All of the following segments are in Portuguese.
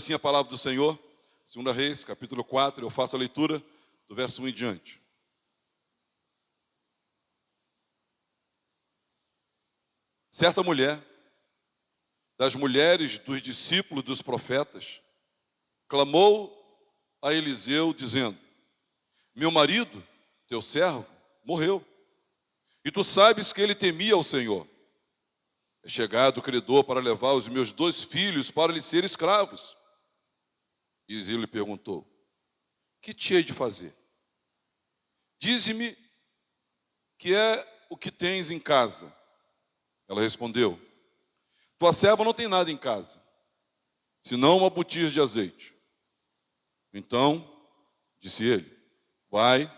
assim a palavra do Senhor, 2 Reis, capítulo 4, eu faço a leitura do verso 1 em diante. Certa mulher, das mulheres dos discípulos dos profetas, clamou a Eliseu, dizendo: meu marido, teu servo, morreu, e tu sabes que ele temia ao Senhor. É chegado o credor para levar os meus 2 filhos para lhe ser escravos. E Eliseu lhe perguntou: que te hei de fazer? Dize-me que é o que tens em casa. Ela respondeu: tua serva não tem nada em casa, senão uma botija de azeite. Então, disse ele: vai,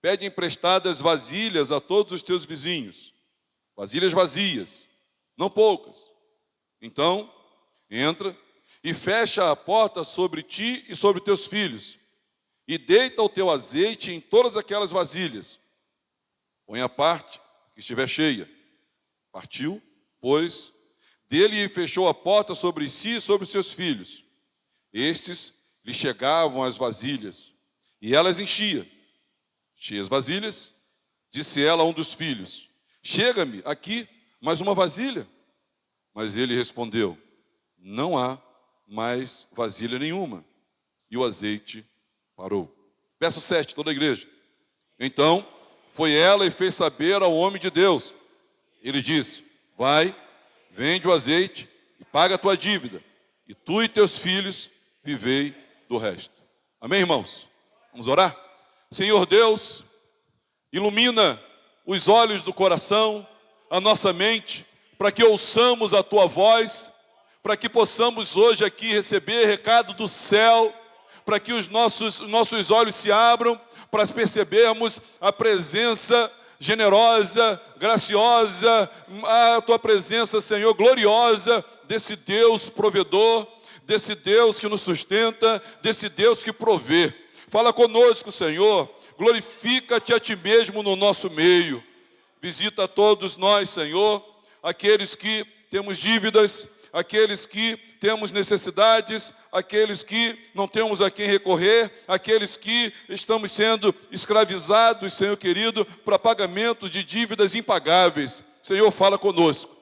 pede emprestadas vasilhas a todos os teus vizinhos, vasilhas vazias, não poucas. Então, entra e fecha a porta sobre ti e sobre teus filhos, e deita o teu azeite em todas aquelas vasilhas. Põe a parte que estiver cheia. Partiu, pois, dele e fechou a porta sobre si e sobre seus filhos. Estes lhe chegavam as vasilhas, e elas enchia. Cheia as vasilhas, disse ela a um dos filhos: chega-me aqui mais uma vasilha. Mas ele respondeu: não há mais vasilha nenhuma. E o azeite parou. Verso 7, toda a igreja. Então foi ela e fez saber ao homem de Deus. Ele disse: vai, vende o azeite e paga a tua dívida, e tu e teus filhos vivei do resto. Amém, irmãos? Vamos orar? Senhor Deus, ilumina os olhos do coração, a nossa mente, para que ouçamos a tua voz, para que possamos hoje aqui receber recado do céu, para que os nossos olhos se abram, para percebermos a presença generosa, graciosa, a tua presença, Senhor, gloriosa, desse Deus provedor, desse Deus que nos sustenta, desse Deus que provê. Fala conosco, Senhor, glorifica-te a ti mesmo no nosso meio. Visita todos nós, Senhor, aqueles que temos dívidas, aqueles que temos necessidades, aqueles que não temos a quem recorrer, aqueles que estamos sendo escravizados, Senhor querido, para pagamento de dívidas impagáveis. Senhor, fala conosco.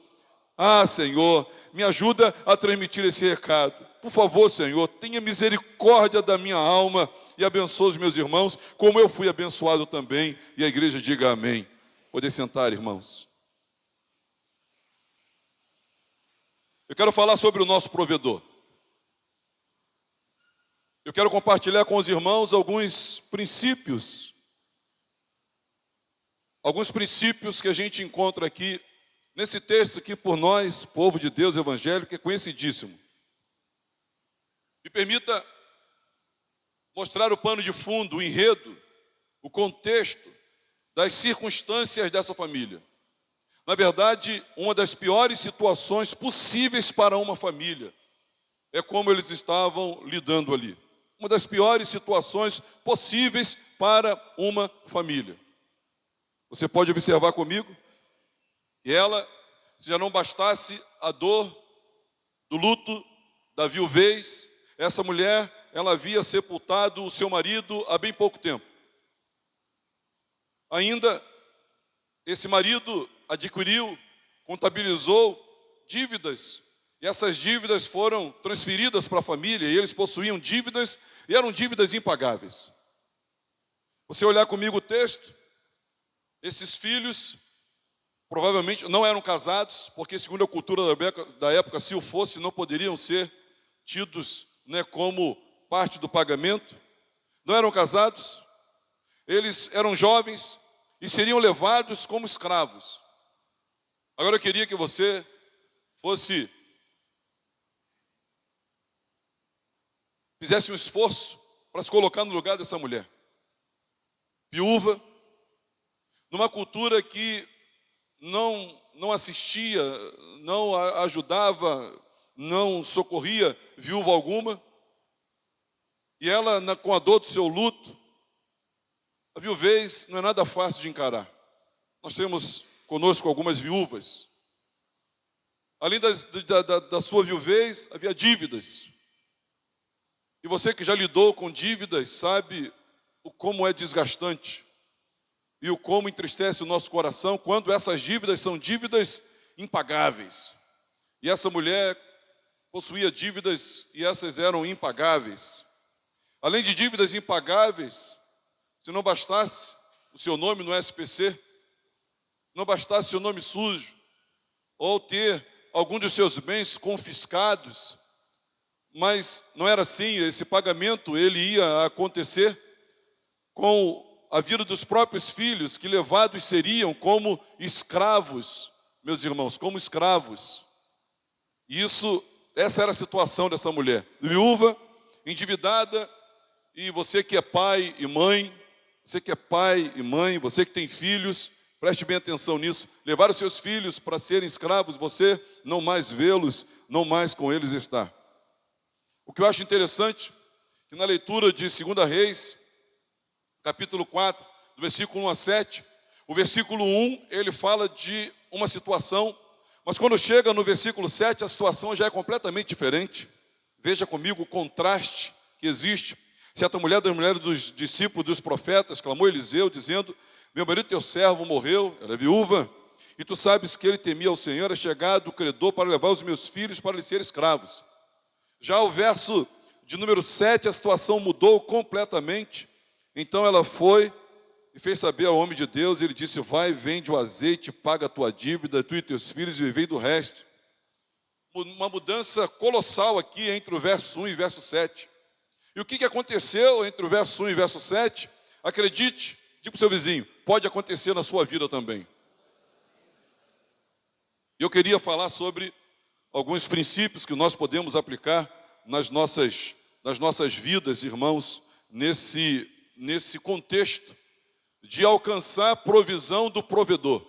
Ah, Senhor, me ajuda a transmitir esse recado. Por favor, Senhor, tenha misericórdia da minha alma e abençoe os meus irmãos, como eu fui abençoado também. E a igreja diga amém. Poder sentar, irmãos. Eu quero falar sobre o nosso provedor. Eu quero compartilhar com os irmãos alguns princípios que a gente encontra aqui, nesse texto que por nós, povo de Deus evangélico, é conhecidíssimo. Me permita mostrar o pano de fundo, o enredo, o contexto das circunstâncias dessa família. Na verdade, uma das piores situações possíveis para uma família é como eles estavam lidando ali. Uma das piores situações possíveis para uma família. Você pode observar comigo que ela, se já não bastasse a dor do luto, da viuvez, essa mulher, ela havia sepultado o seu marido há bem pouco tempo. Ainda, esse marido adquiriu, contabilizou dívidas, e essas dívidas foram transferidas para a família, e eles possuíam dívidas, e eram dívidas impagáveis. Você olhar comigo o texto, esses filhos provavelmente não eram casados, porque segundo a cultura da época, se o fosse, não poderiam ser tidos, como parte do pagamento. Não eram casados, eles eram jovens e seriam levados como escravos. Agora eu queria que você fizesse um esforço para se colocar no lugar dessa mulher. Viúva, numa cultura que não assistia, não ajudava, não socorria viúva alguma. E ela, com a dor do seu luto, a viuvez não é nada fácil de encarar. Nós temos conosco algumas viúvas. Além da sua viuvez, havia dívidas. E você que já lidou com dívidas sabe o como é desgastante e o como entristece o nosso coração quando essas dívidas são dívidas impagáveis. E essa mulher possuía dívidas e essas eram impagáveis. Além de dívidas impagáveis, se não bastasse o seu nome no SPC, não bastasse o seu nome sujo, ou ter algum dos seus bens confiscados, mas não era assim. Esse pagamento ele ia acontecer com a vida dos próprios filhos, que levados seriam como escravos, meus irmãos, como escravos. Essa era a situação dessa mulher, viúva, endividada. E você que é pai e mãe, você que tem filhos, preste bem atenção nisso. Levar os seus filhos para serem escravos, você não mais vê-los, não mais com eles estar. O que eu acho interessante, que na leitura de 2 Reis, capítulo 4, do versículo 1 a 7, o versículo 1, ele fala de uma situação, mas quando chega no versículo 7, a situação já é completamente diferente. Veja comigo o contraste que existe. Certa mulher das mulheres dos discípulos dos profetas clamou a Eliseu, dizendo: meu marido teu servo morreu, ela é viúva, e tu sabes que ele temia ao Senhor, é chegado o credor para levar os meus filhos para lhes ser escravos. Já o verso de número 7, a situação mudou completamente. Então ela foi e fez saber ao homem de Deus, e ele disse: vai, vende o azeite, paga a tua dívida, tu e teus filhos, e vivei do resto. Uma mudança colossal aqui entre o verso 1 e o verso 7. E o que aconteceu entre o verso 1 e o verso 7? Acredite, diga para o seu vizinho, pode acontecer na sua vida também. Eu queria falar sobre alguns princípios que nós podemos aplicar nas nossas vidas, irmãos, nesse contexto de alcançar a provisão do provedor,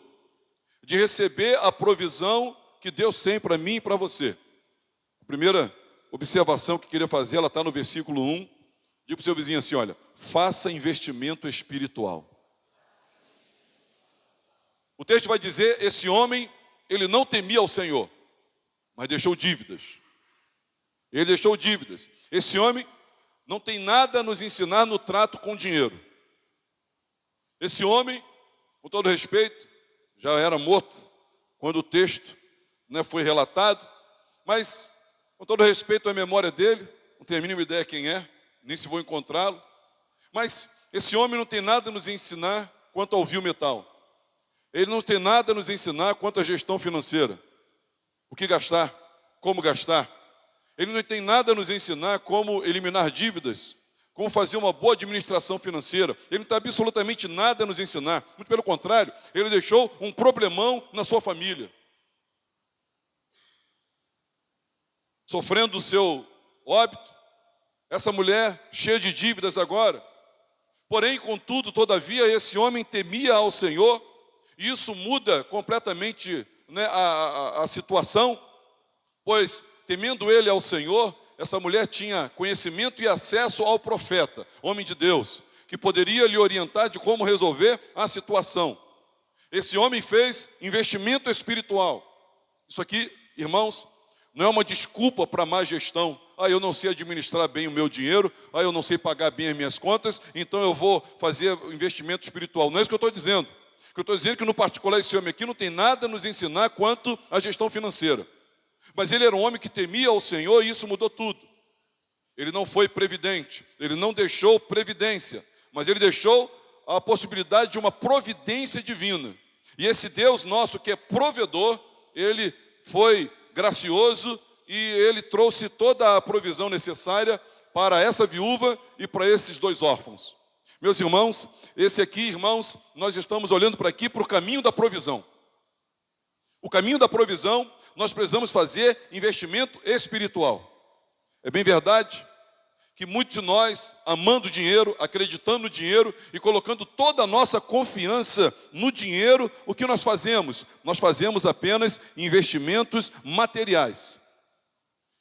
de receber a provisão que Deus tem para mim e para você. A primeira observação que eu queria fazer, ela está no versículo 1. Diga para o seu vizinho assim, olha, faça investimento espiritual. O texto vai dizer, esse homem, ele não temia ao Senhor, mas deixou dívidas. Ele deixou dívidas. Esse homem não tem nada a nos ensinar no trato com o dinheiro. Esse homem, com todo respeito, já era morto quando o texto foi relatado, mas com todo respeito à memória dele, não tenho a mínima ideia quem é, nem se vou encontrá-lo, mas esse homem não tem nada a nos ensinar quanto ao vil metal. Ele não tem nada a nos ensinar quanto à gestão financeira. O que gastar, como gastar. Ele não tem nada a nos ensinar como eliminar dívidas, como fazer uma boa administração financeira. Ele não tem absolutamente nada a nos ensinar. Muito pelo contrário, ele deixou um problemão na sua família. Sofrendo o seu óbito, essa mulher cheia de dívidas agora. Porém, contudo, todavia, esse homem temia ao Senhor, e isso muda completamente a situação, pois, temendo ele ao Senhor, essa mulher tinha conhecimento e acesso ao profeta, homem de Deus, que poderia lhe orientar de como resolver a situação. Esse homem fez investimento espiritual. Isso aqui, irmãos, não é uma desculpa para má gestão. Eu não sei administrar bem o meu dinheiro, eu não sei pagar bem as minhas contas, então eu vou fazer investimento espiritual. Não é isso que eu estou dizendo. O que eu estou dizendo é que, no particular, esse homem aqui não tem nada a nos ensinar quanto à gestão financeira. Mas ele era um homem que temia ao Senhor e isso mudou tudo. Ele não foi previdente, ele não deixou previdência, mas ele deixou a possibilidade de uma providência divina. E esse Deus nosso que é provedor, ele foi gracioso e ele trouxe toda a provisão necessária para essa viúva e para esses dois órfãos. Meus irmãos, esse aqui, irmãos, nós estamos olhando para aqui, para o caminho da provisão. O caminho da provisão, nós precisamos fazer investimento espiritual. É bem verdade que muitos de nós, amando o dinheiro, acreditando no dinheiro e colocando toda a nossa confiança no dinheiro, o que nós fazemos? Nós fazemos apenas investimentos materiais.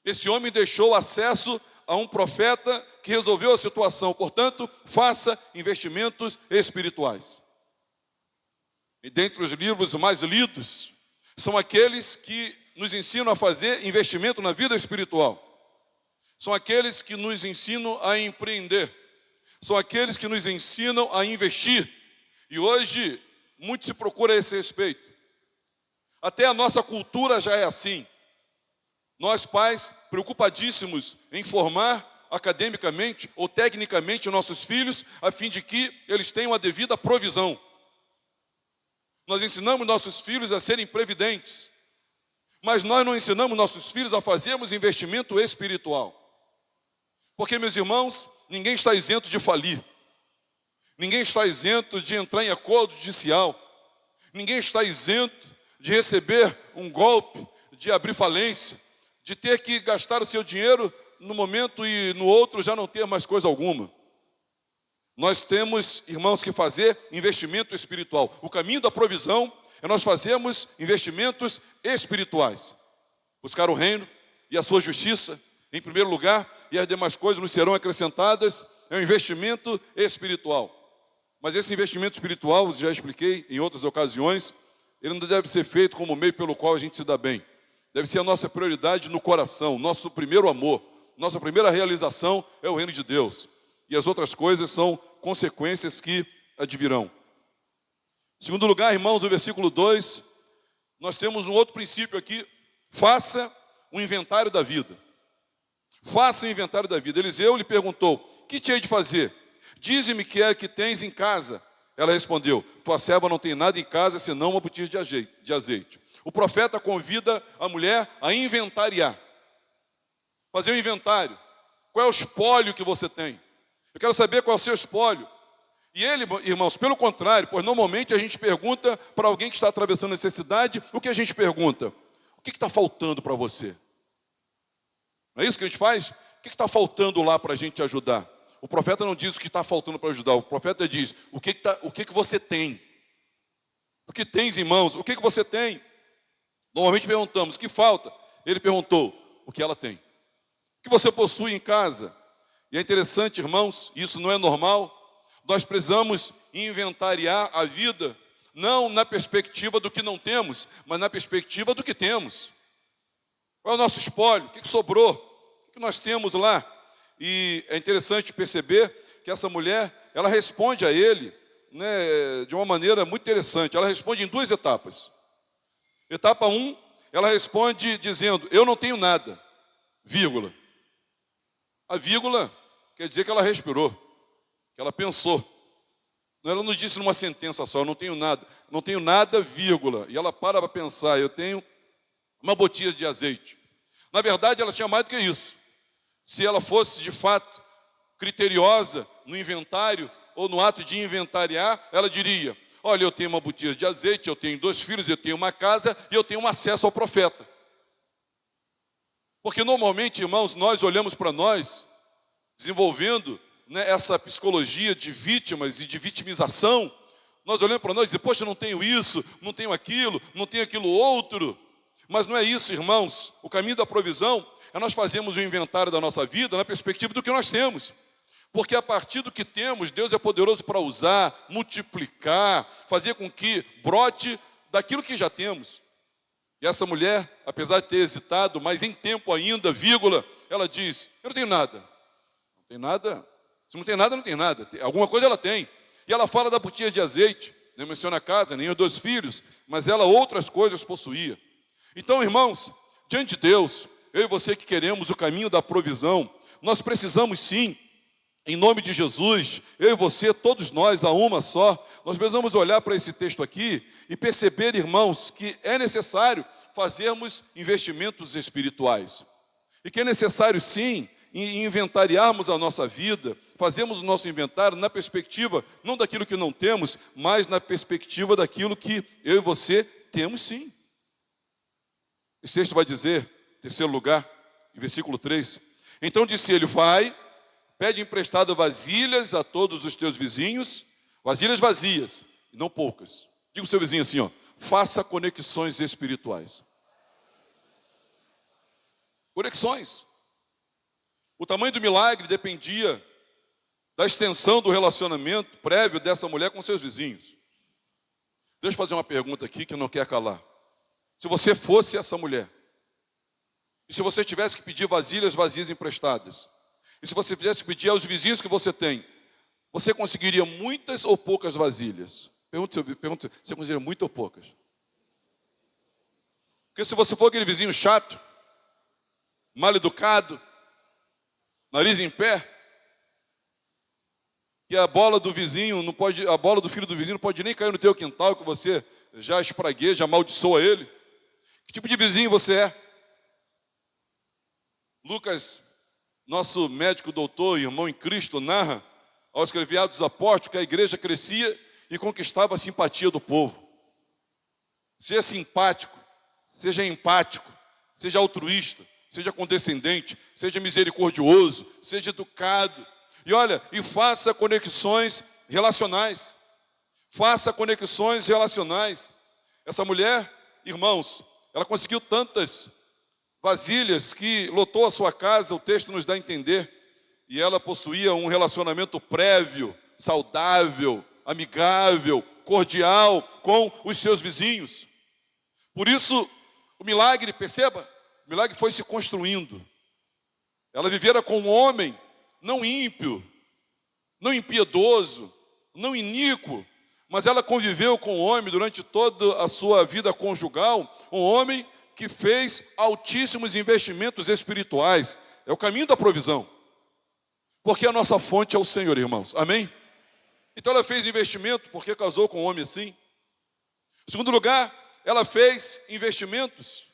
Esse homem deixou acesso a um profeta que resolveu a situação, portanto, faça investimentos espirituais. E dentre os livros mais lidos, são aqueles que nos ensinam a fazer investimento na vida espiritual. São aqueles que nos ensinam a empreender. São aqueles que nos ensinam a investir. E hoje, muito se procura a esse respeito. Até a nossa cultura já é assim. Nós, pais, preocupadíssimos em formar academicamente ou tecnicamente nossos filhos, a fim de que eles tenham a devida provisão. Nós ensinamos nossos filhos a serem previdentes, mas nós não ensinamos nossos filhos a fazermos investimento espiritual. Porque, meus irmãos, ninguém está isento de falir. Ninguém está isento de entrar em acordo judicial. Ninguém está isento de receber um golpe, de abrir falência, de ter que gastar o seu dinheiro no momento e no outro já não ter mais coisa alguma. Nós temos, irmãos, que fazer investimento espiritual. O caminho da provisão é nós fazermos investimentos espirituais. Buscar o reino e a sua justiça em primeiro lugar, e as demais coisas nos serão acrescentadas. É um investimento espiritual. Mas esse investimento espiritual, já expliquei em outras ocasiões, ele não deve ser feito como meio pelo qual a gente se dá bem. Deve ser a nossa prioridade no coração, nosso primeiro amor, nossa primeira realização é o reino de Deus. E as outras coisas são consequências que advirão. Em segundo lugar, irmãos, no versículo 2, nós temos um outro princípio aqui. Faça um inventário da vida. Faça um inventário da vida. Eliseu lhe perguntou: que te hei de fazer? Dize-me que é que tens em casa. Ela respondeu: tua serva não tem nada em casa senão uma botija de azeite. O profeta convida a mulher a inventariar. Fazer um inventário. Qual é o espólio que você tem? Eu quero saber qual é o seu espólio. E ele, irmãos, pelo contrário, pois normalmente a gente pergunta para alguém que está atravessando necessidade, o que a gente pergunta? O que está faltando para você? Não é isso que a gente faz? O que está faltando lá para a gente te ajudar? O profeta não diz o que está faltando para ajudar. O profeta diz o que você tem. O que tens em mãos? O que você tem? Normalmente perguntamos, o que falta? Ele perguntou, o que ela tem. O que você possui em casa? E é interessante, irmãos, isso não é normal. Nós precisamos inventariar a vida, não na perspectiva do que não temos, mas na perspectiva do que temos. Qual é o nosso espólio? O que sobrou? O que nós temos lá? E é interessante perceber que essa mulher, ela responde a ele, né, de uma maneira muito interessante. Ela responde em duas etapas. Etapa 1, ela responde dizendo, eu não tenho nada, vírgula. A vírgula quer dizer que ela respirou, que ela pensou. Ela não disse numa sentença só, eu não tenho nada, vírgula. E ela para pensar, eu tenho uma botija de azeite. Na verdade, ela tinha mais do que isso. Se ela fosse, de fato, criteriosa no inventário ou no ato de inventariar, ela diria, olha, eu tenho uma botija de azeite, eu tenho 2 filhos, eu tenho uma casa e eu tenho um acesso ao profeta. Porque normalmente, irmãos, nós olhamos para nós, desenvolvendo, né, essa psicologia de vítimas e de vitimização, nós olhamos para nós e dizemos, poxa, não tenho isso, não tenho aquilo outro. Mas não é isso, irmãos. O caminho da provisão é nós fazermos o inventário da nossa vida na perspectiva do que nós temos. Porque a partir do que temos, Deus é poderoso para usar, multiplicar, fazer com que brote daquilo que já temos. E essa mulher, apesar de ter hesitado, mas em tempo ainda, vírgula, ela diz, eu não tenho nada. Não tem nada? Se não tem nada, não tem nada. Alguma coisa ela tem. E ela fala da botija de azeite, não menciona a casa, nem os 2 filhos, mas ela outras coisas possuía. Então, irmãos, diante de Deus, eu e você que queremos o caminho da provisão, nós precisamos sim, em nome de Jesus, eu e você, todos nós, a uma só, nós precisamos olhar para esse texto aqui e perceber, irmãos, que é necessário fazermos investimentos espirituais. E que é necessário sim, inventariarmos a nossa vida, fazermos o nosso inventário na perspectiva, não daquilo que não temos, mas na perspectiva daquilo que eu e você temos sim. Esse texto vai dizer, em terceiro lugar, em versículo 3, então disse ele, vai, pede emprestado vasilhas a todos os teus vizinhos, vasilhas vazias, e não poucas. Diga ao seu vizinho assim, ó, faça conexões espirituais. Conexões. O tamanho do milagre dependia da extensão do relacionamento prévio dessa mulher com seus vizinhos. Deixa eu fazer uma pergunta aqui que eu não quero calar. Se você fosse essa mulher, E se você tivesse que pedir vasilhas vazias emprestadas? E se você tivesse que pedir aos vizinhos que você tem? Você conseguiria muitas ou poucas vasilhas? Pergunta, você conseguiria muitas ou poucas? Porque se você for aquele vizinho chato, mal educado, nariz em pé, que a bola do vizinho não pode, a bola do filho do vizinho não pode nem cair no teu quintal, que você já espragueja, amaldiçoa ele. Que tipo de vizinho você é? Lucas, nosso médico doutor, irmão em Cristo, narra, ao escrever Atos dos Apóstolos, que a igreja crescia e conquistava a simpatia do povo. Seja simpático, seja empático, seja altruísta, seja condescendente, seja misericordioso, seja educado. E olha, e faça conexões relacionais. Faça conexões relacionais. Essa mulher, irmãos, ela conseguiu tantas vasilhas que lotou a sua casa, o texto nos dá a entender. E ela possuía um relacionamento prévio, saudável, amigável, cordial com os seus vizinhos. Por isso, o milagre, perceba, o milagre foi se construindo. Ela vivera com um homem não ímpio, não impiedoso, não iníquo, mas ela conviveu com um homem durante toda a sua vida conjugal, um homem que fez altíssimos investimentos espirituais. É o caminho da provisão. Porque a nossa fonte é o Senhor, irmãos. Amém? Então ela fez investimento porque casou com um homem assim. Em segundo lugar, ela fez investimentos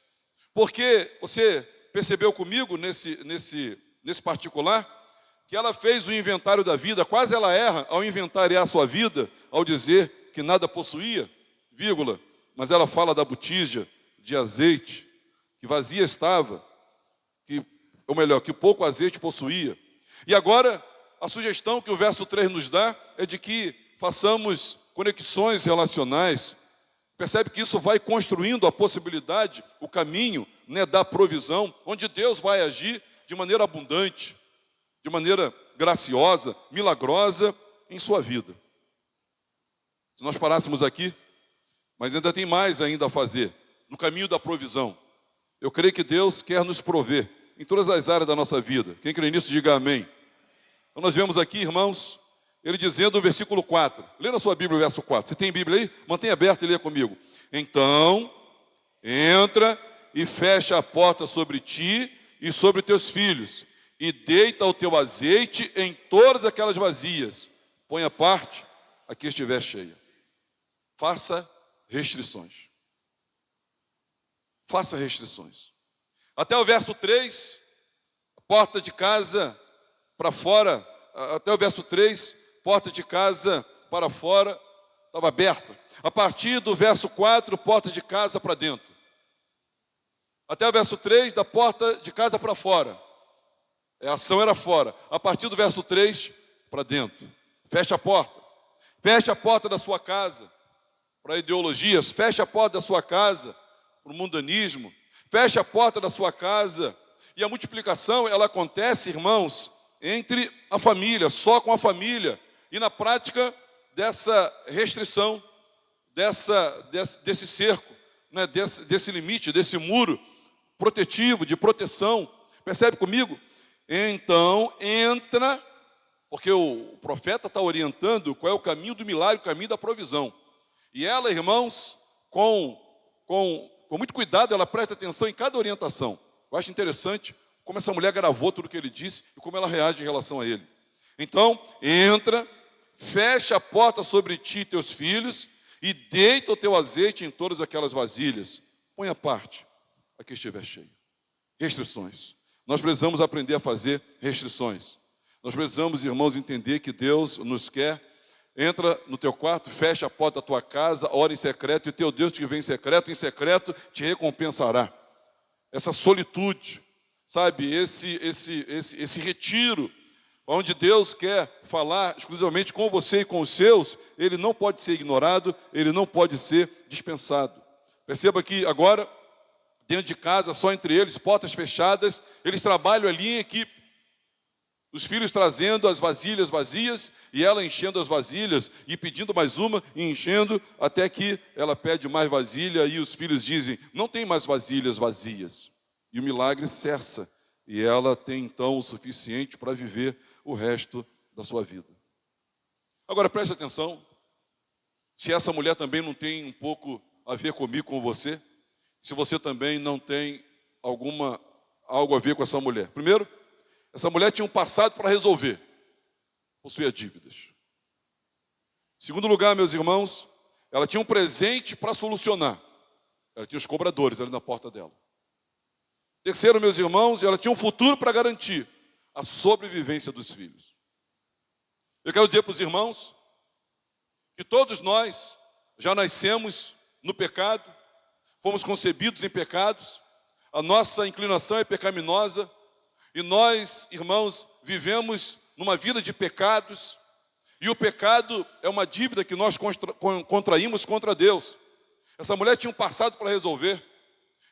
porque, você percebeu comigo nesse particular, que ela fez o inventário da vida. Quase ela erra ao inventariar a sua vida, ao dizer que nada possuía, vírgula, mas ela fala da botija de azeite, que vazia estava, que pouco azeite possuía. E agora, a sugestão que o verso 3 nos dá é de que façamos conexões relacionais. Percebe que isso vai construindo a possibilidade, o caminho, né, da provisão, onde Deus vai agir de maneira abundante, de maneira graciosa, milagrosa em sua vida. Se nós parássemos aqui, mas ainda tem mais ainda a fazer, no caminho da provisão. Eu creio que Deus quer nos prover em todas as áreas da nossa vida. Quem crê nisso, diga amém. Então nós vemos aqui, irmãos, ele dizendo no versículo 4. Lê na sua Bíblia o verso 4. Você tem Bíblia aí? Mantenha aberto e leia comigo. Então, entra e fecha a porta sobre ti e sobre teus filhos, e deita o teu azeite em todas aquelas vazias. Põe a parte a que estiver cheia. Faça restrições. Faça restrições. Até o verso 3, a porta de casa para fora, até o verso 3, porta de casa para fora estava aberta. A partir do verso 4, porta de casa para dentro. Até o verso 3, da porta de casa para fora. A ação era fora. A partir do verso 3, para dentro. Fecha a porta. Fecha a porta da sua casa para ideologias. Fecha a porta da sua casa para o mundanismo. Fecha a porta da sua casa. E a multiplicação, ela acontece, irmãos, entre a família, só com a família. E na prática dessa restrição, desse cerco, né, desse limite, desse muro protetivo, de proteção. Percebe comigo? Então, entra, porque o profeta está orientando qual é o caminho do milagre, o caminho da provisão. E ela, irmãos, com muito cuidado, ela presta atenção em cada orientação. Eu acho interessante como essa mulher gravou tudo o que ele disse e como ela reage em relação a ele. Então, entra, fecha a porta sobre ti e teus filhos e deita o teu azeite em todas aquelas vasilhas. Põe a parte a que estiver cheio. Restrições. Nós precisamos aprender a fazer restrições. Nós precisamos, irmãos, entender que Deus nos quer. Entra no teu quarto, fecha a porta da tua casa, ora em secreto, e teu Deus te vê em secreto te recompensará. Essa solitude, sabe, esse retiro, onde Deus quer falar exclusivamente com você e com os seus, ele não pode ser ignorado, ele não pode ser dispensado. Perceba que agora, dentro de casa, só entre eles, portas fechadas, eles trabalham ali em equipe. Os filhos trazendo as vasilhas vazias e ela enchendo as vasilhas e pedindo mais uma e enchendo até que ela pede mais vasilha e os filhos dizem, não tem mais vasilhas vazias. E o milagre cessa. E ela tem então o suficiente para viver o resto da sua vida. Agora preste atenção. Se essa mulher também não tem um pouco a ver comigo, com você. Se você também não tem algo a ver com essa mulher. Primeiro, essa mulher tinha um passado para resolver. Possuía dívidas. Em segundo lugar, meus irmãos, ela tinha um presente para solucionar. Ela tinha os cobradores ali na porta dela. Terceiro, meus irmãos, ela tinha um futuro para garantir a sobrevivência dos filhos. Eu quero dizer para os irmãos que todos nós já nascemos no pecado, fomos concebidos em pecados, a nossa inclinação é pecaminosa e nós, irmãos, vivemos numa vida de pecados e o pecado é uma dívida que nós contraímos contra Deus. Essa mulher tinha um passado para resolver.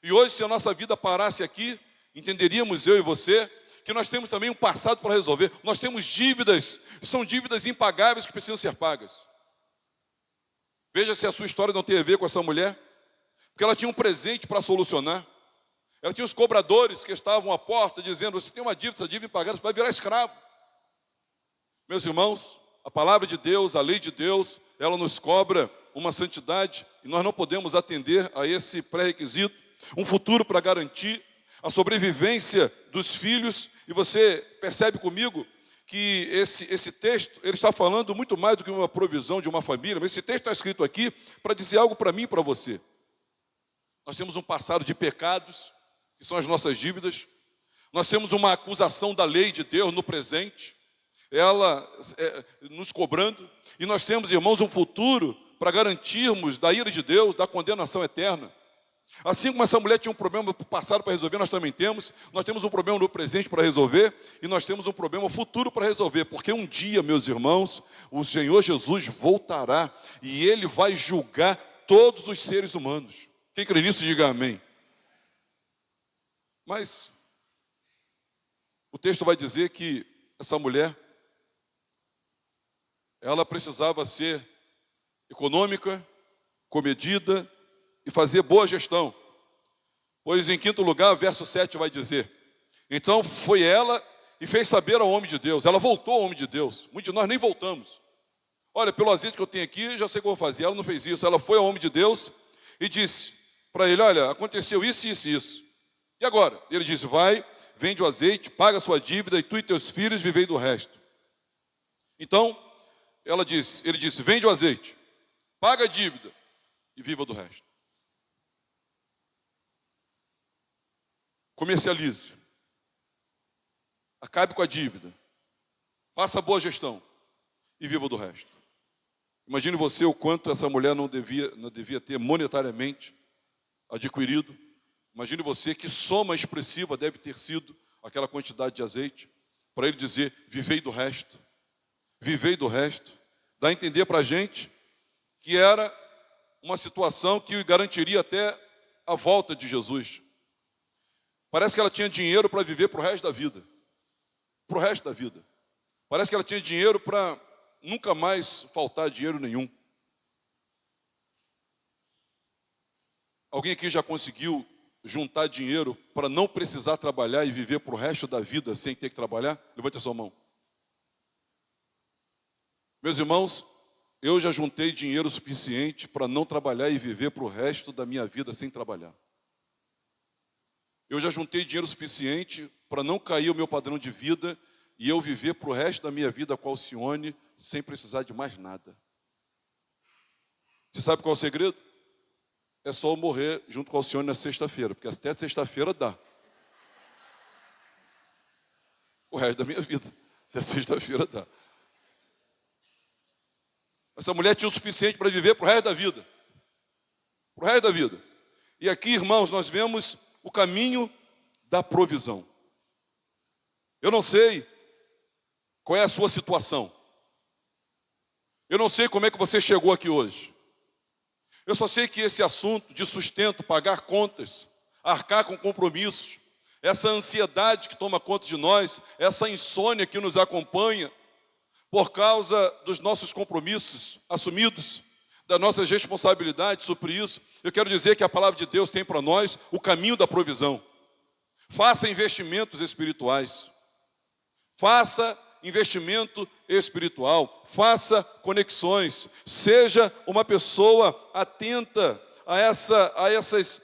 E hoje, se a nossa vida parasse aqui, entenderíamos eu e você, que nós temos também um passado para resolver. Nós temos dívidas, são dívidas impagáveis que precisam ser pagas. Veja se a sua história não tem a ver com essa mulher, porque ela tinha um presente para solucionar. Ela tinha os cobradores que estavam à porta dizendo, você tem uma dívida, essa dívida impagada, você vai virar escravo. Meus irmãos, a palavra de Deus, a lei de Deus, ela nos cobra uma santidade e nós não podemos atender a esse pré-requisito. Um futuro para garantir a sobrevivência dos filhos. E você percebe comigo que esse texto, ele está falando muito mais do que uma provisão de uma família, mas esse texto está escrito aqui para dizer algo para mim e para você. Nós temos um passado de pecados, que são as nossas dívidas. Nós temos uma acusação da lei de Deus no presente, ela nos cobrando. E nós temos, irmãos, um futuro para garantirmos da ira de Deus, da condenação eterna. Assim como essa mulher tinha um problema passado para resolver, nós também temos. Nós temos um problema no presente para resolver e nós temos um problema futuro para resolver. Porque um dia, meus irmãos, o Senhor Jesus voltará e Ele vai julgar todos os seres humanos. Quem crê nisso, diga amém. Mas o texto vai dizer que essa mulher, ela precisava ser econômica, comedida, e fazer boa gestão. Pois em quinto lugar, verso 7 vai dizer, então foi ela e fez saber ao homem de Deus. Ela voltou ao homem de Deus. Muitos de nós nem voltamos. Olha, pelo azeite que eu tenho aqui, já sei o que eu vou fazer. Ela não fez isso. Ela foi ao homem de Deus e disse para ele, olha, aconteceu isso, isso e isso. E agora? Ele disse, vai, vende o azeite, paga a sua dívida e tu e teus filhos vivei do resto. Então, ele disse, vende o azeite, paga a dívida e viva do resto. Comercialize, acabe com a dívida, faça boa gestão e viva do resto. Imagine você o quanto essa mulher não devia ter monetariamente adquirido. Imagine você que soma expressiva deve ter sido aquela quantidade de azeite, para ele dizer, vivei do resto. Vivei do resto. Dá a entender para a gente que era uma situação que garantiria até a volta de Jesus. Parece que ela tinha dinheiro para viver para o resto da vida. Para o resto da vida. Parece que ela tinha dinheiro para nunca mais faltar dinheiro nenhum. Alguém aqui já conseguiu juntar dinheiro para não precisar trabalhar e viver para o resto da vida sem ter que trabalhar? Levante a sua mão. Meus irmãos, eu já juntei dinheiro suficiente para não trabalhar e viver para o resto da minha vida sem trabalhar. Eu já juntei dinheiro suficiente para não cair o meu padrão de vida e eu viver para o resto da minha vida com a Alcione sem precisar de mais nada. Você sabe qual é o segredo? É só eu morrer junto com a Alcione na sexta-feira, porque até sexta-feira dá. O resto da minha vida, até sexta-feira dá. Essa mulher tinha o suficiente para viver para o resto da vida. Para o resto da vida. E aqui, irmãos, nós vemos o caminho da provisão. Eu não sei qual é a sua situação. Eu não sei como é que você chegou aqui hoje. Eu só sei que esse assunto de sustento, pagar contas, arcar com compromissos, essa ansiedade que toma conta de nós, essa insônia que nos acompanha, por causa dos nossos compromissos assumidos, das nossas responsabilidades sobre isso, eu quero dizer que a palavra de Deus tem para nós o caminho da provisão. Faça investimentos espirituais. Faça investimento espiritual. Faça conexões. Seja uma pessoa atenta a essas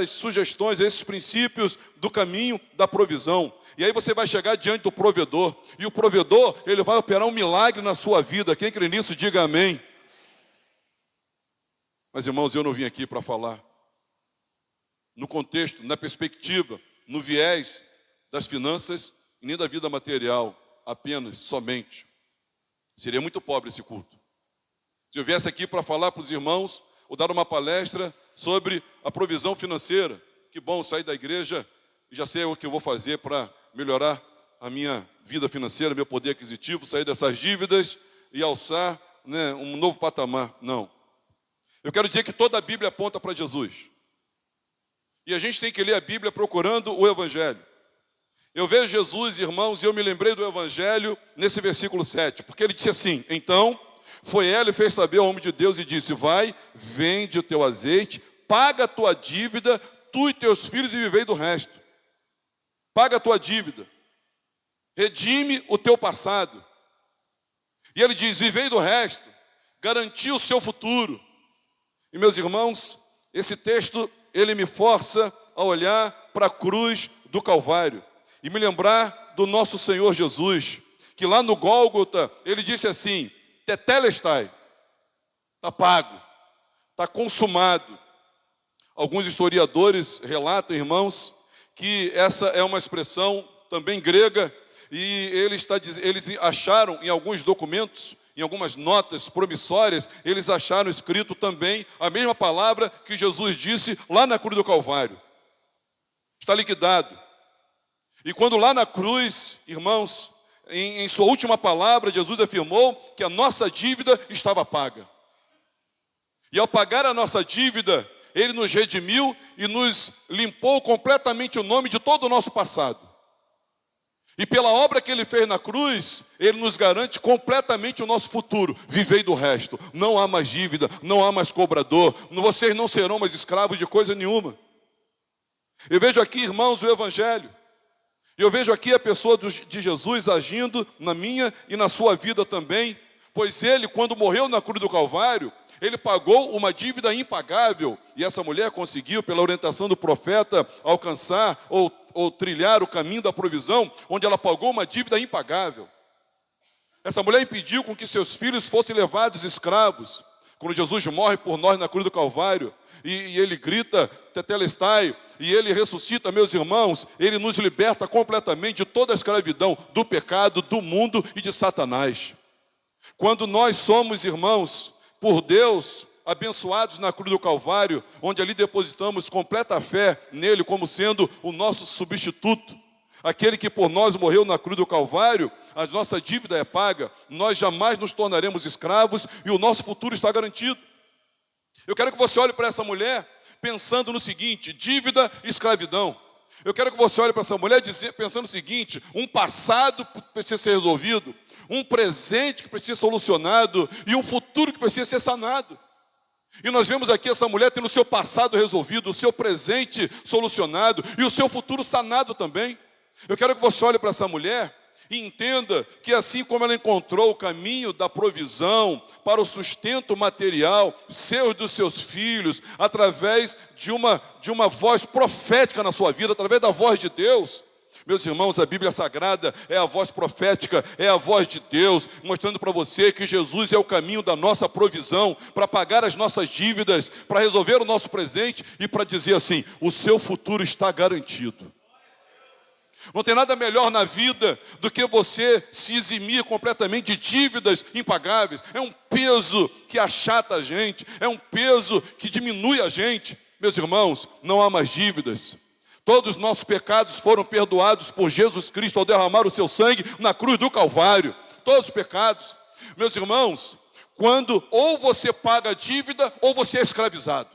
sugestões, a esses princípios do caminho da provisão. E aí você vai chegar diante do provedor. E o provedor, ele vai operar um milagre na sua vida. Quem crê nisso, diga amém. Mas, irmãos, eu não vim aqui para falar no contexto, na perspectiva, no viés das finanças e nem da vida material, apenas, somente. Seria muito pobre esse culto. Se eu viesse aqui para falar para os irmãos, ou dar uma palestra sobre a provisão financeira, que bom sair da igreja e já sei o que eu vou fazer para melhorar a minha vida financeira, meu poder aquisitivo, sair dessas dívidas e alçar, um novo patamar. Não. Eu quero dizer que toda a Bíblia aponta para Jesus. E a gente tem que ler a Bíblia procurando o Evangelho. Eu vejo Jesus, irmãos, e eu me lembrei do Evangelho nesse versículo 7, porque ele disse assim: então foi ela e fez saber ao homem de Deus e disse: vai, vende o teu azeite, paga a tua dívida, tu e teus filhos, e vivei do resto. Paga a tua dívida, redime o teu passado. E ele diz: vivei do resto, garantir o seu futuro. E meus irmãos, esse texto, ele me força a olhar para a cruz do Calvário e me lembrar do nosso Senhor Jesus, que lá no Gólgota, ele disse assim: tetelestai, está pago, está consumado. Alguns historiadores relatam, irmãos, que essa é uma expressão também grega, e eles acharam em alguns documentos, em algumas notas promissórias, eles acharam escrito também a mesma palavra que Jesus disse lá na cruz do Calvário. Está liquidado. E quando lá na cruz, irmãos, em sua última palavra, Jesus afirmou que a nossa dívida estava paga. E ao pagar a nossa dívida, Ele nos redimiu e nos limpou completamente o nome de todo o nosso passado. E pela obra que Ele fez na cruz, Ele nos garante completamente o nosso futuro. Vivei do resto. Não há mais dívida, não há mais cobrador. Vocês não serão mais escravos de coisa nenhuma. Eu vejo aqui, irmãos, o Evangelho. E eu vejo aqui a pessoa de Jesus agindo na minha e na sua vida também. Pois Ele, quando morreu na cruz do Calvário, Ele pagou uma dívida impagável. E essa mulher conseguiu, pela orientação do profeta, alcançar ou trilhar o caminho da provisão, onde ela pagou uma dívida impagável. Essa mulher impediu com que seus filhos fossem levados escravos. Quando Jesus morre por nós na cruz do Calvário, e Ele grita, tetelestai, e Ele ressuscita, meus irmãos, Ele nos liberta completamente de toda a escravidão, do pecado, do mundo e de Satanás. Quando nós somos, irmãos, por Deus, abençoados na cruz do Calvário, onde ali depositamos completa fé nele como sendo o nosso substituto, aquele que por nós morreu na cruz do Calvário, a nossa dívida é paga, nós jamais nos tornaremos escravos e o nosso futuro está garantido. Eu quero que você olhe para essa mulher pensando no seguinte: dívida e escravidão. Eu quero que você olhe para essa mulher pensando o seguinte: um passado que precisa ser resolvido, um presente que precisa ser solucionado e um futuro que precisa ser sanado. E nós vemos aqui essa mulher tendo o seu passado resolvido, o seu presente solucionado e o seu futuro sanado também. Eu quero que você olhe para essa mulher e entenda que assim como ela encontrou o caminho da provisão para o sustento material seu e dos seus filhos, através de uma voz profética na sua vida, através da voz de Deus. Meus irmãos, a Bíblia Sagrada é a voz profética, é a voz de Deus, mostrando para você que Jesus é o caminho da nossa provisão, para pagar as nossas dívidas, para resolver o nosso presente e para dizer assim: o seu futuro está garantido. Não tem nada melhor na vida do que você se eximir completamente de dívidas impagáveis. É um peso que achata a gente, é um peso que diminui a gente. Meus irmãos, não há mais dívidas. Todos os nossos pecados foram perdoados por Jesus Cristo ao derramar o seu sangue na cruz do Calvário. Todos os pecados. Meus irmãos, quando ou você paga a dívida ou você é escravizado.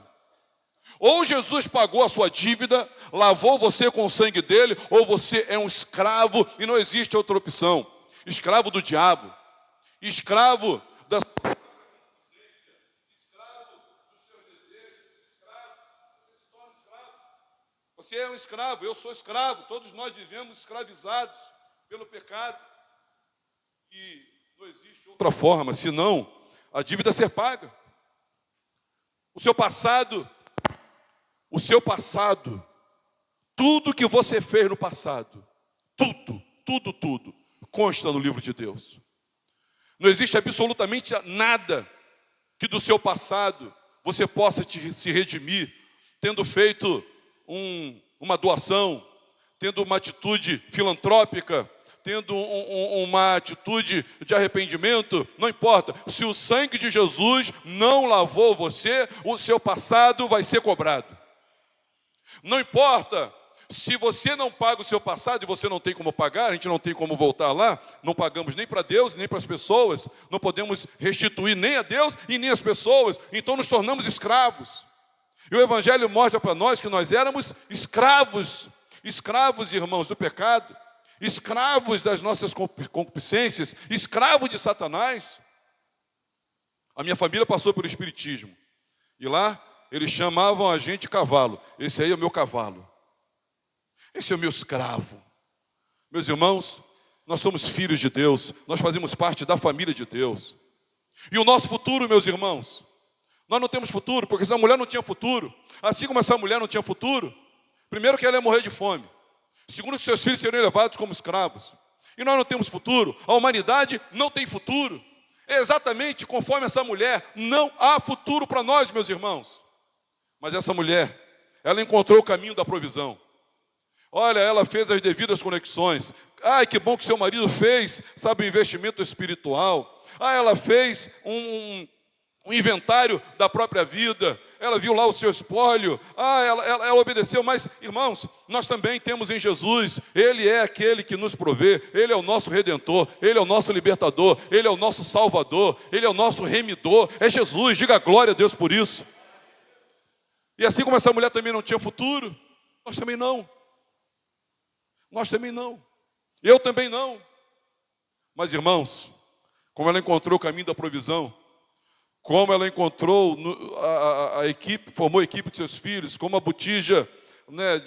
Ou Jesus pagou a sua dívida, lavou você com o sangue dele, ou você é um escravo e não existe outra opção. Escravo do diabo, escravo da sua consciência, escravo dos seus desejos, escravo, você se torna escravo. Você é um escravo, eu sou escravo, todos nós vivemos escravizados pelo pecado. E não existe outra forma, senão a dívida ser paga. O seu passado, tudo que você fez no passado, tudo, consta no livro de Deus. Não existe absolutamente nada que do seu passado você possa se redimir, tendo feito uma doação, tendo uma atitude filantrópica, tendo uma atitude de arrependimento. Não importa, se o sangue de Jesus não lavou você, o seu passado vai ser cobrado. Não importa se você não paga o seu passado, e você não tem como pagar, a gente não tem como voltar lá, não pagamos nem para Deus, nem para as pessoas, não podemos restituir nem a Deus e nem as pessoas, então nos tornamos escravos. E o Evangelho mostra para nós que nós éramos escravos, irmãos, do pecado, escravos das nossas concupiscências, escravos de Satanás. A minha família passou pelo Espiritismo, e lá eles chamavam a gente de cavalo. Esse aí é o meu cavalo, esse é o meu escravo. Meus irmãos, nós somos filhos de Deus, nós fazemos parte da família de Deus. E o nosso futuro, meus irmãos, nós não temos futuro, porque essa mulher não tinha futuro. Assim como essa mulher não tinha futuro, primeiro que ela ia morrer de fome, segundo que seus filhos seriam levados como escravos. E nós não temos futuro, a humanidade não tem futuro. É exatamente conforme essa mulher, não há futuro para nós, meus irmãos. Mas essa mulher, ela encontrou o caminho da provisão. Olha, ela fez as devidas conexões. Ai, que bom que seu marido fez, sabe, um investimento espiritual. Ah, ela fez um inventário da própria vida. Ela viu lá o seu espólio. Ah, ela obedeceu. Mas, irmãos, nós também temos em Jesus. Ele é aquele que nos provê. Ele é o nosso Redentor. Ele é o nosso Libertador. Ele é o nosso Salvador. Ele é o nosso Remidor. É Jesus. Diga glória a Deus por isso. E assim como essa mulher também não tinha futuro, nós também não. Nós também não. Eu também não. Mas, irmãos, como ela encontrou o caminho da provisão, como ela encontrou a equipe, formou a equipe de seus filhos, como a botija, né,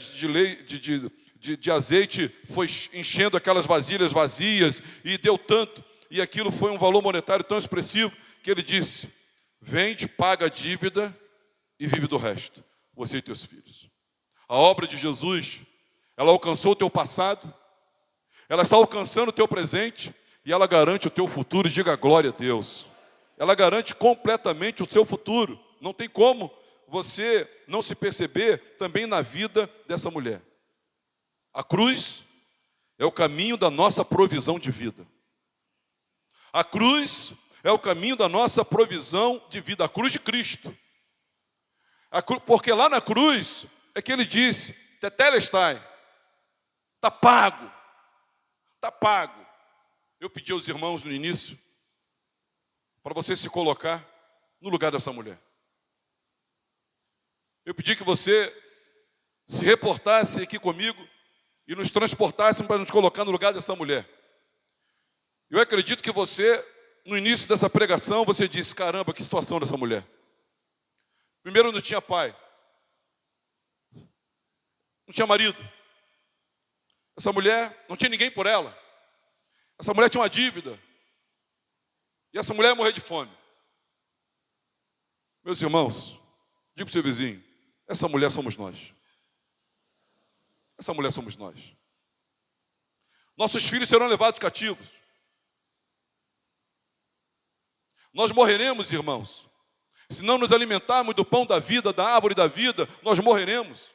de azeite foi enchendo aquelas vasilhas vazias e deu tanto, e aquilo foi um valor monetário tão expressivo, que ele disse: vende, paga a dívida e vive do resto, você e teus filhos. A obra de Jesus, ela alcançou o teu passado, ela está alcançando o teu presente, e ela garante o teu futuro. Diga glória a Deus. Ela garante completamente o seu futuro. Não tem como você não se perceber também na vida dessa mulher. A cruz é o caminho da nossa provisão de vida. A cruz é o caminho da nossa provisão de vida. A cruz de Cristo. Porque lá na cruz é que ele disse: tetelestai, está pago. Está pago. Eu pedi aos irmãos no início para você se colocar no lugar dessa mulher. Eu pedi que você se reportasse aqui comigo e nos transportasse para nos colocar no lugar dessa mulher. Eu acredito que você, no início dessa pregação, você disse: caramba, que situação dessa mulher. Primeiro, não tinha pai, não tinha marido. Essa mulher não tinha ninguém por ela. Essa mulher tinha uma dívida. E essa mulher ia morrer de fome. Meus irmãos, diga para o seu vizinho: essa mulher somos nós. Essa mulher somos nós. Nossos filhos serão levados cativos. Nós morreremos, irmãos. Se não nos alimentarmos do pão da vida, da árvore da vida, nós morreremos.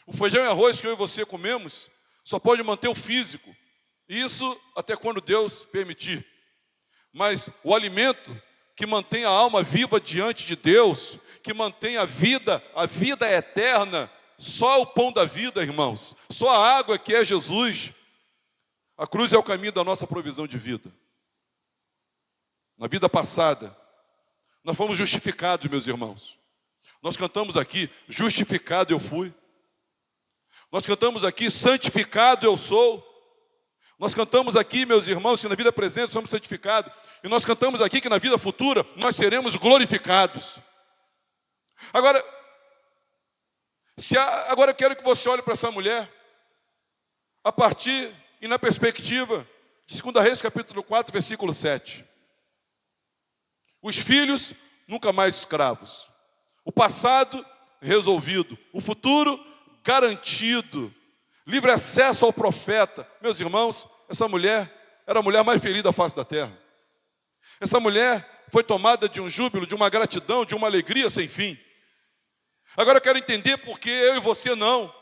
O feijão e arroz que eu e você comemos só pode manter o físico. Isso até quando Deus permitir. Mas o alimento que mantém a alma viva diante de Deus, que mantém a vida eterna, só o pão da vida, irmãos. Só a água que é Jesus. A cruz é o caminho da nossa provisão de vida. Na vida passada, nós fomos justificados, meus irmãos. Nós cantamos aqui: justificado eu fui. Nós cantamos aqui: santificado eu sou. Nós cantamos aqui, meus irmãos, que na vida presente somos santificados. E nós cantamos aqui que na vida futura nós seremos glorificados. Agora, Agora eu quero que você olhe para essa mulher, a partir e na perspectiva de 2 Reis, capítulo 4, versículo 7. Os filhos nunca mais escravos. O passado resolvido. O futuro garantido. Livre acesso ao profeta. Meus irmãos, essa mulher era a mulher mais feliz da face da terra. Essa mulher foi tomada de um júbilo, de uma gratidão, de uma alegria sem fim. Agora eu quero entender porque eu e você não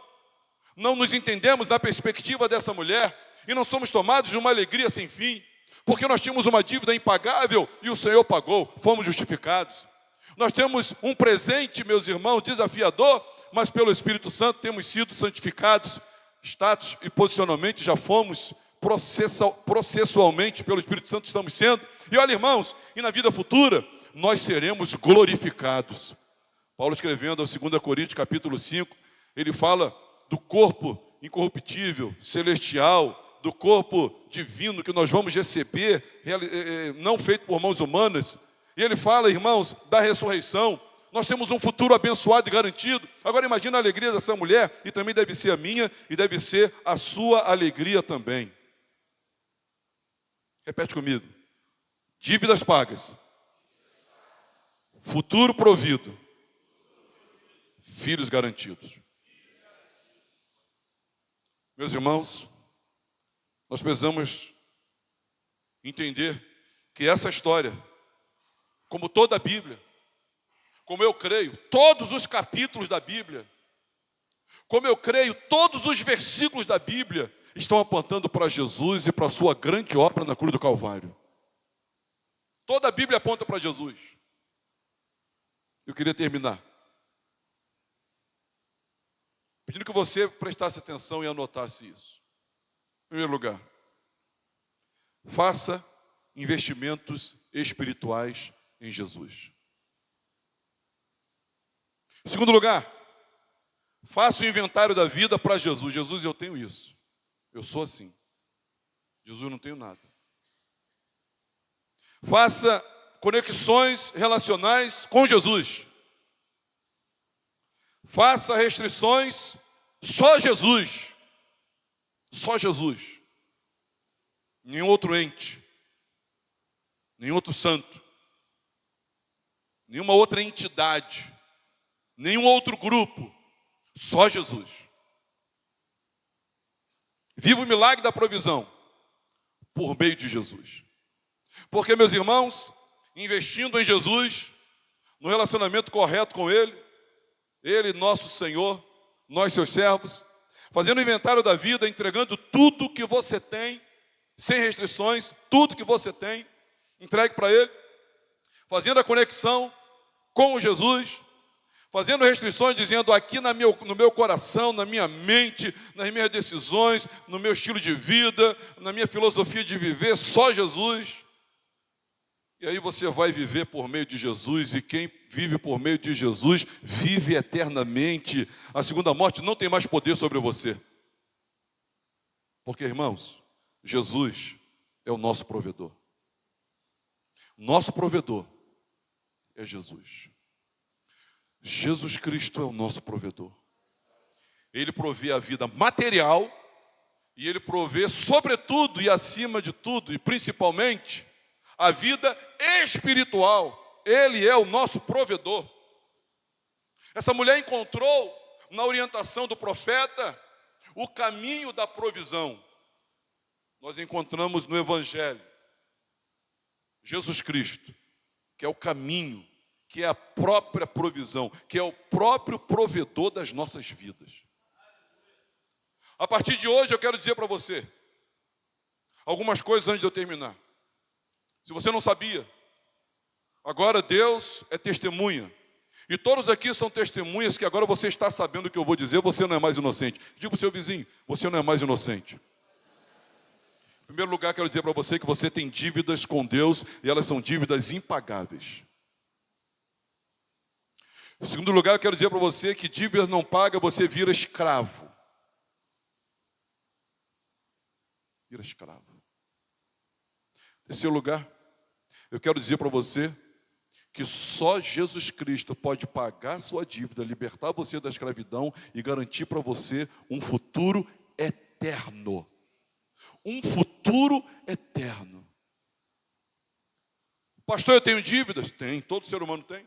nos entendemos na perspectiva dessa mulher e não somos tomados de uma alegria sem fim, porque nós tínhamos uma dívida impagável e o Senhor pagou, fomos justificados. Nós temos um presente, meus irmãos, desafiador, mas pelo Espírito Santo temos sido santificados, status e posicionalmente já fomos, processualmente pelo Espírito Santo estamos sendo. E olha, irmãos, e na vida futura nós seremos glorificados. Paulo escrevendo ao 2 Coríntios capítulo 5, ele fala do corpo incorruptível, celestial, do corpo divino que nós vamos receber, não feito por mãos humanas. E ele fala, irmãos, da ressurreição. Nós temos um futuro abençoado e garantido. Agora imagina a alegria dessa mulher, e também deve ser a minha, e deve ser a sua alegria também. Repete comigo. Dívidas pagas. Futuro provido. Filhos garantidos. Meus irmãos, nós precisamos entender que essa história, como toda a Bíblia, como eu creio, todos os capítulos da Bíblia, como eu creio, todos os versículos da Bíblia estão apontando para Jesus e para a sua grande obra na cruz do Calvário. Toda a Bíblia aponta para Jesus. Eu queria terminar pedindo que você prestasse atenção e anotasse isso. Em primeiro lugar, faça investimentos espirituais em Jesus. Em segundo lugar, faça o inventário da vida para Jesus. Jesus, eu tenho isso. Eu sou assim. Jesus, eu não tenho nada. Faça conexões relacionais com Jesus. Faça restrições, só Jesus. Só Jesus. Nenhum outro ente. Nenhum outro santo. Nenhuma outra entidade. Nenhum outro grupo. Só Jesus. Viva o milagre da provisão por meio de Jesus. Porque, meus irmãos, investindo em Jesus, no relacionamento correto com Ele, nosso Senhor, nós seus servos, fazendo o inventário da vida, entregando tudo que você tem, sem restrições, tudo que você tem, entregue para Ele, fazendo a conexão com Jesus, fazendo restrições, dizendo aqui no meu coração, na minha mente, nas minhas decisões, no meu estilo de vida, na minha filosofia de viver, só Jesus. E aí você vai viver por meio de Jesus, e quem vive por meio de Jesus, vive eternamente. A segunda morte não tem mais poder sobre você. Porque, irmãos, Jesus é o nosso provedor. Nosso provedor é Jesus. Jesus Cristo é o nosso provedor. Ele provê a vida material, e Ele provê sobretudo e acima de tudo, e principalmente, a vida espiritual. Ele é o nosso provedor. Essa mulher encontrou na orientação do profeta o caminho da provisão. Nós encontramos no Evangelho Jesus Cristo, que é o caminho, que é a própria provisão, que é o próprio provedor das nossas vidas. A partir de hoje eu quero dizer para você algumas coisas antes de eu terminar. Se você não sabia, agora Deus é testemunha. E todos aqui são testemunhas que agora você está sabendo o que eu vou dizer, você não é mais inocente. Diga para o seu vizinho, você não é mais inocente. Em primeiro lugar, quero dizer para você que você tem dívidas com Deus e elas são dívidas impagáveis. Em segundo lugar, eu quero dizer para você que dívida não paga, você vira escravo. Vira escravo. Em terceiro lugar, eu quero dizer para você que só Jesus Cristo pode pagar sua dívida, libertar você da escravidão e garantir para você um futuro eterno. Um futuro eterno. Pastor, eu tenho dívidas? Tem, todo ser humano tem.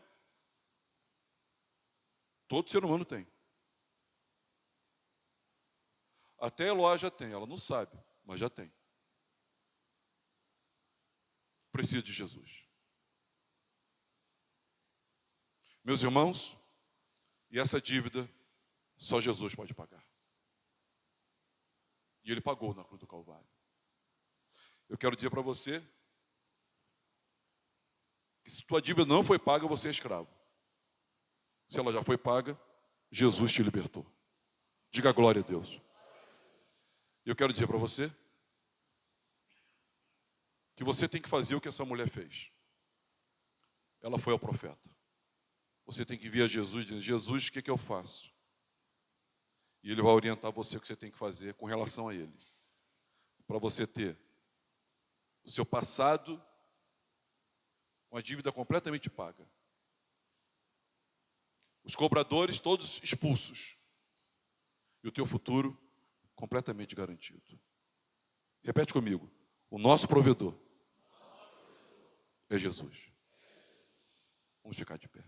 Todo ser humano tem. Até a Eloá já tem, ela não sabe, mas já tem. Precisa de Jesus. Meus irmãos, e essa dívida só Jesus pode pagar. E Ele pagou na cruz do Calvário. Eu quero dizer para você que se tua dívida não foi paga, você é escravo. Se ela já foi paga, Jesus te libertou. Diga glória a Deus. Eu quero dizer para você que você tem que fazer o que essa mulher fez. Ela foi ao profeta. Você tem que vir a Jesus e dizer: Jesus, o que eu faço? E Ele vai orientar você o que você tem que fazer com relação a Ele. Para você ter o seu passado com a dívida completamente paga. Os cobradores todos expulsos. E o teu futuro completamente garantido. Repete comigo. O nosso provedor é Jesus. Vamos ficar de pé.